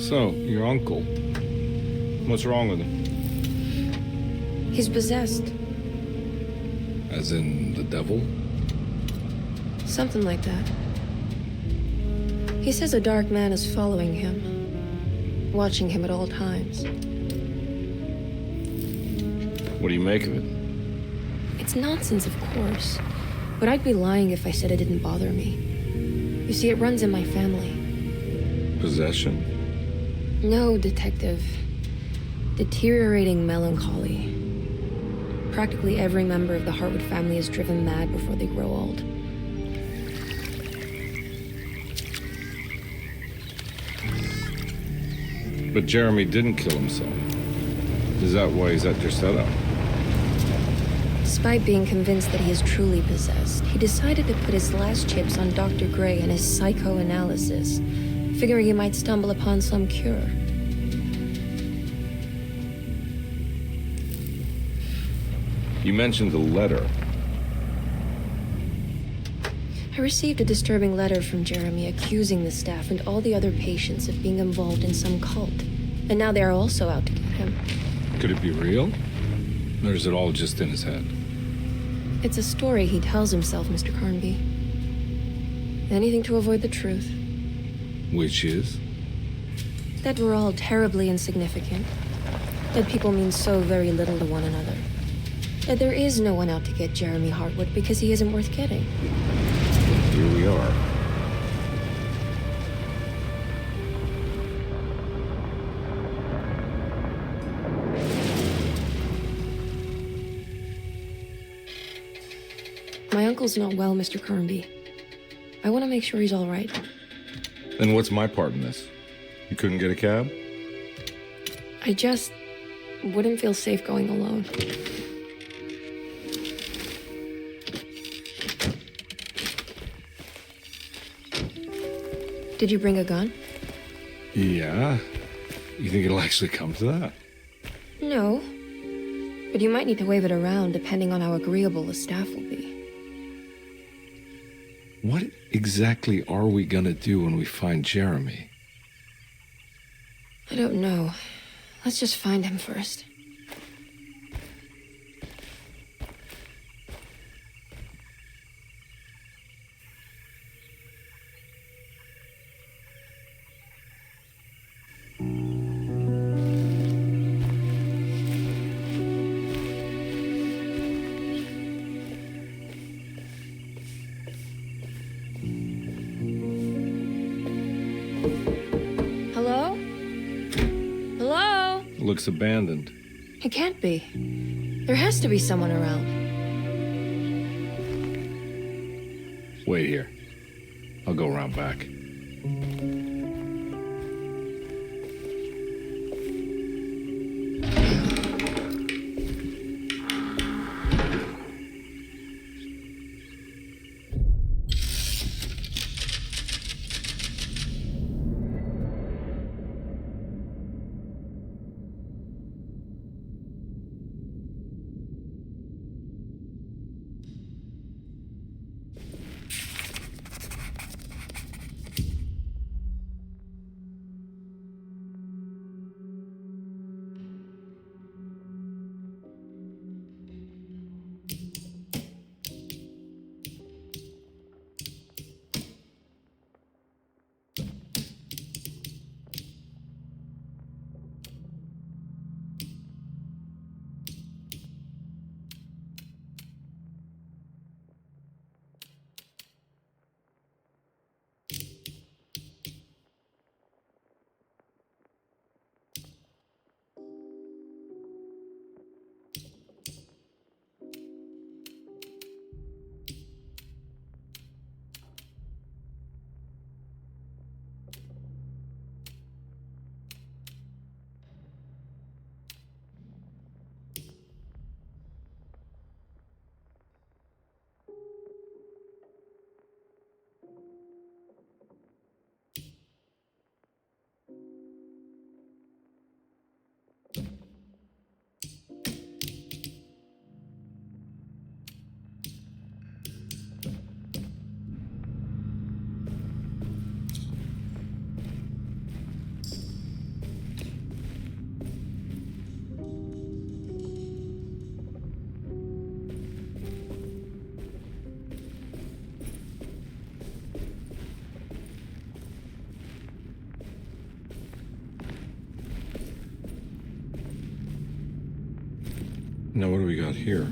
So, your uncle. What's wrong with him? He's possessed. As in the devil? Something like that. He says a dark man is following him, watching him at all times. What do you make of it? It's nonsense, of course. But I'd be lying if I said it didn't bother me. You see, it runs in my family. Possession? No, Detective. Deteriorating melancholy. Practically every member of the Hartwood family is driven mad before they grow old. But Jeremy didn't kill himself. Is that why he's at your setup? Despite being convinced that he is truly possessed, he decided to put his last chips on Dr. Gray and his psychoanalysis, figuring he might stumble upon some cure. You mentioned the letter. I received a disturbing letter from Jeremy accusing the staff and all the other patients of being involved in some cult. And now they are also out to get him. Could it be real? Or is it all just in his head? It's a story he tells himself, Mr. Carnby. Anything to avoid the truth. Which is? That we're all terribly insignificant. That people mean so very little to one another. That there is no one out to get Jeremy Hartwood because he isn't worth getting. Here we are. My uncle's not well, Mr. Carnby. I want to make sure he's all right. Then what's my part in this? You couldn't get a cab? I just wouldn't feel safe going alone. Did you bring a gun? Yeah. You think it'll actually come to that? No. But you might need to wave it around depending on how agreeable the staff will be. What exactly are we gonna do when we find Jeremy? I don't know. Let's just find him first. Hello? Hello? Looks abandoned. It can't be. There has to be someone around. Wait here. I'll go around back. Now what do we got here?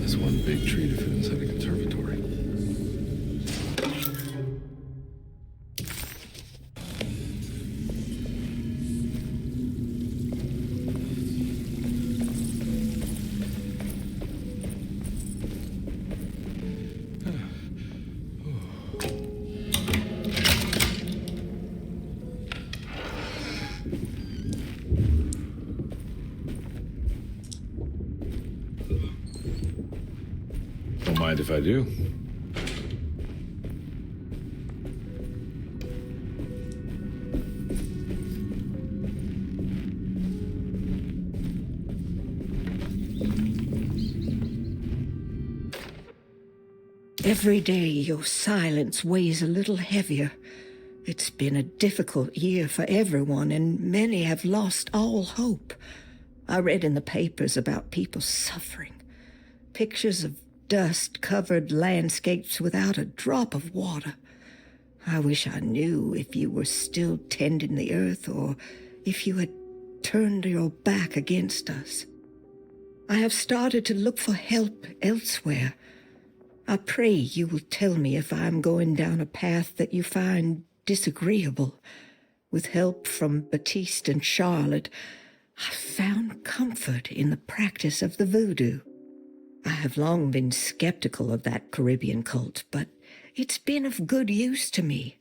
That's one big tree to fit inside a conservatory. Don't mind if I do. Every day your silence weighs a little heavier. It's been a difficult year for everyone, and many have lost all hope. I read in the papers about people suffering. Pictures of dust-covered landscapes without a drop of water. I wish I knew if you were still tending the earth or if you had turned your back against us. I have started to look for help elsewhere. I pray you will tell me if I am going down a path that you find disagreeable. With help from Baptiste and Charlotte, I found comfort in the practice of the voodoo. I have long been skeptical of that Caribbean cult, but it's been of good use to me.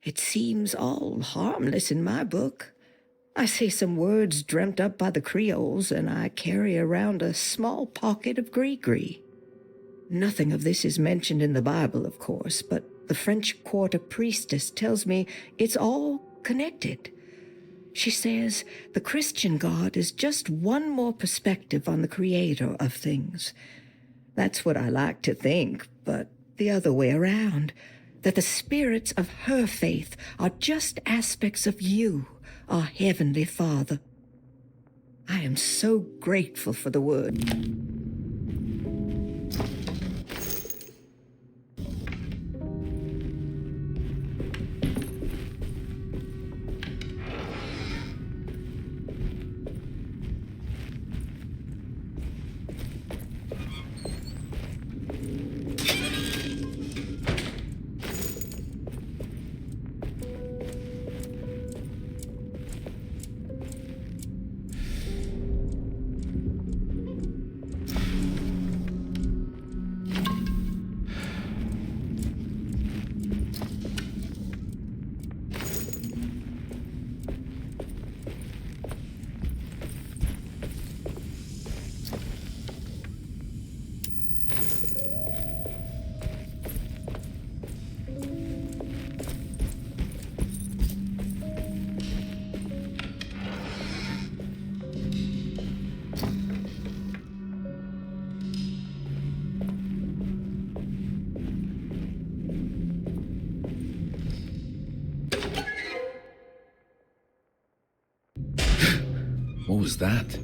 It seems all harmless in my book. I say some words dreamt up by the Creoles, and I carry around a small pocket of gree-gree. Nothing of this is mentioned in the Bible, of course, but the French Quarter priestess tells me it's all connected. She says the Christian God is just one more perspective on the creator of things. That's what I like to think, but the other way around, that the spirits of her faith are just aspects of you, our Heavenly Father. I am so grateful for the word. What was that?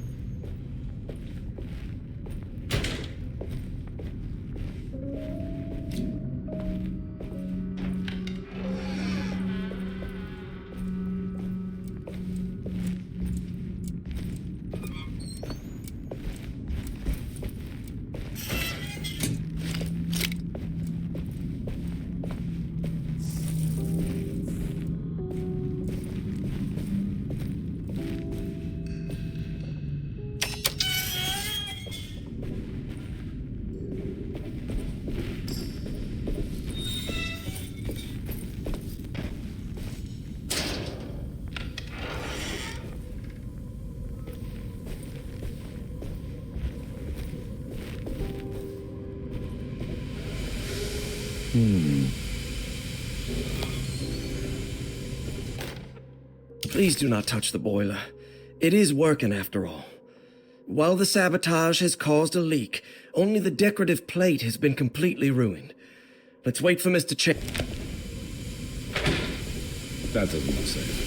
Please do not touch the boiler. It is working after all. While the sabotage has caused a leak, only the decorative plate has been completely ruined. Let's wait for Mr. Chen. That doesn't look safe.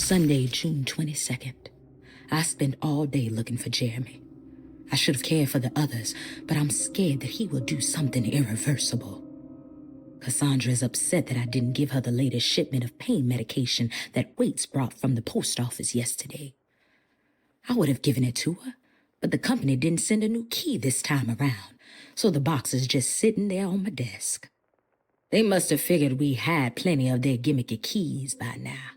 Sunday, June 22nd. I spent all day looking for Jeremy. I should have cared for the others, but I'm scared that he will do something irreversible. Cassandra is upset that I didn't give her the latest shipment of pain medication that Waits brought from the post office yesterday. I would have given it to her, but the company didn't send a new key this time around, so the box is just sitting there on my desk. They must have figured we had plenty of their gimmicky keys by now.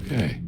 Okay.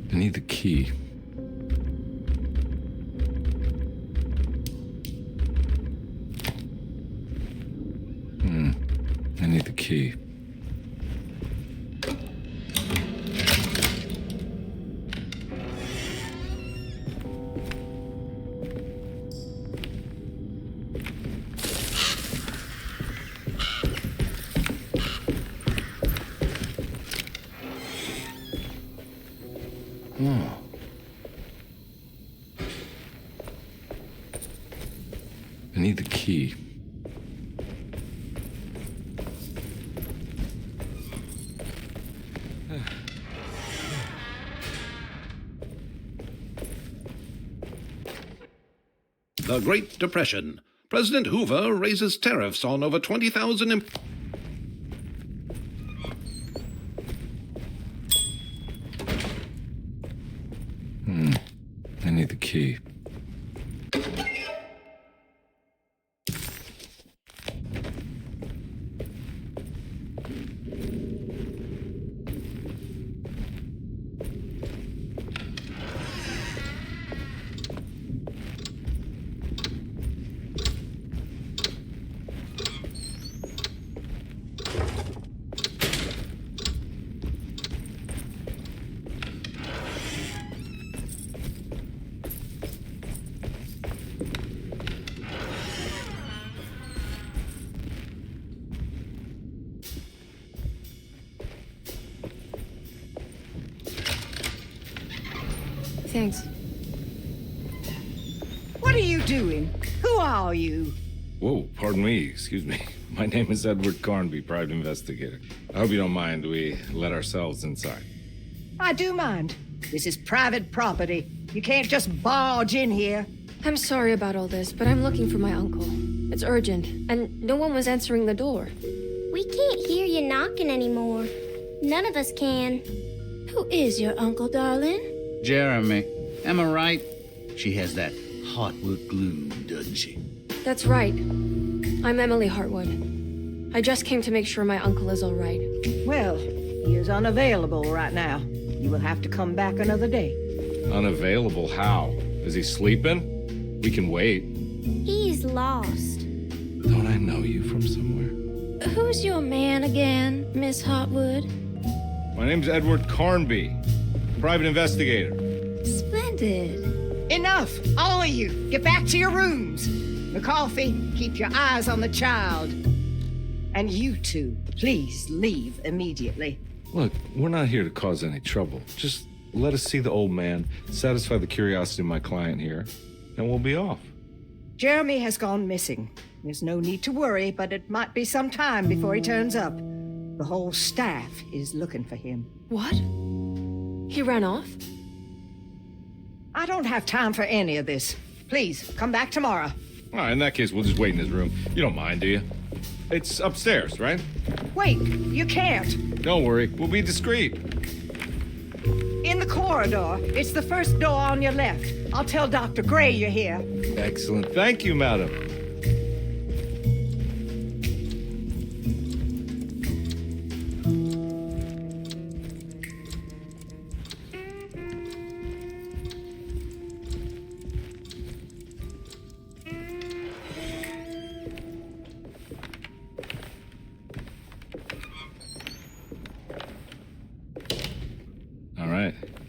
I need the key. I need the key. Oh. I need the key. The Great Depression. President Hoover raises tariffs on over 20,000 I need the key. thanks. What are you doing? Who are you? Whoa, pardon me, excuse me. My name is Edward Carnby, private investigator. I hope you don't mind we let ourselves inside. I do mind. This is private property. You can't just barge in here. I'm sorry about all this, but I'm looking for my uncle. It's urgent, and no one was answering the door. We can't hear you knocking anymore. None of us can. Who is your uncle, darling? Jeremy. Am I right? She has that Hartwood glue, doesn't she? That's right. I'm Emily Hartwood. I just came to make sure my uncle is all right. Well, he is unavailable right now. You will have to come back another day. Unavailable how? Is he sleeping? We can wait. He's lost. Don't I know you from somewhere? Who's your man again, Miss Hartwood? My name's Edward Carnby, private investigator. Splendid. Enough! All of you! Get back to your rooms! McCarthy, keep your eyes on the child. And you two, please leave immediately. Look, we're not here to cause any trouble. Just let us see the old man, satisfy the curiosity of my client here, and we'll be off. Jeremy has gone missing. There's no need to worry, but it might be some time before he turns up. The whole staff is looking for him. What? He ran off? I don't have time for any of this. Please, come back tomorrow. All right, in that case, we'll just wait in his room. You don't mind, do you? It's upstairs, right? Wait, you can't. Don't worry, we'll be discreet. In the corridor. It's the first door on your left. I'll tell Dr. Gray you're here. Excellent. Thank you, madam.